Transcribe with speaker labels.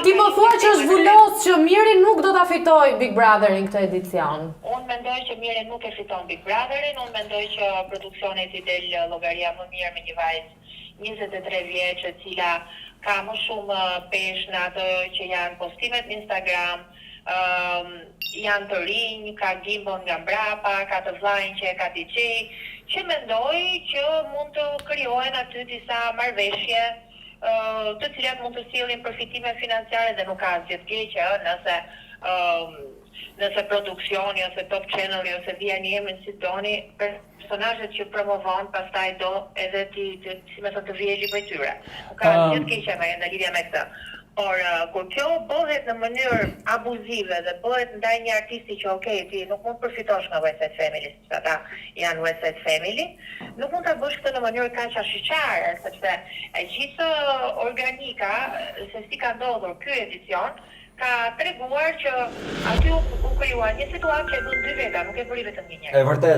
Speaker 1: ti po thua që është vullos që Miri nuk do ta fitoj Big Brotherin këtë edicion.
Speaker 2: Unë mendoj që Miri nuk e fiton Big Brotherin, unë mendoj që produksionit i del llogaria më mirë me një vajzë 23 vjeç e cila ka më shumë pesh në atë që janë postimet në Instagram, janë të rinj, ka gimbon nga mbrapa, ka të vllajin që e ka DJ, që mendoj që mund të krijohen aty disa marrëveshje të cilat mund të sjellin përfitime financiare dhe nuk ka asgjë të keqe nëse produksioni ose Top Channel ose vijani emrin si doni, personazhet që promovon pastaj do edhe si më thonë të vijë për tyre. Nuk ka asgjë të keqe në lidhje me këtë. Por kur kjo bëhet në mënyrë abuzive dhe bëhet ndaj një artisti që ti nuk mund përfitosh nga West Side Family, sepse ata janë West Side Family, nuk mund ta bësh këtë në mënyrë kaq ashqare, sepse e gjithë organika se si ka ndodhur ky edicion ka treguar që aty u krijuar një situatë që e bën dy veta, nuk e bëri vetëm një njerëz.
Speaker 3: E vërtet.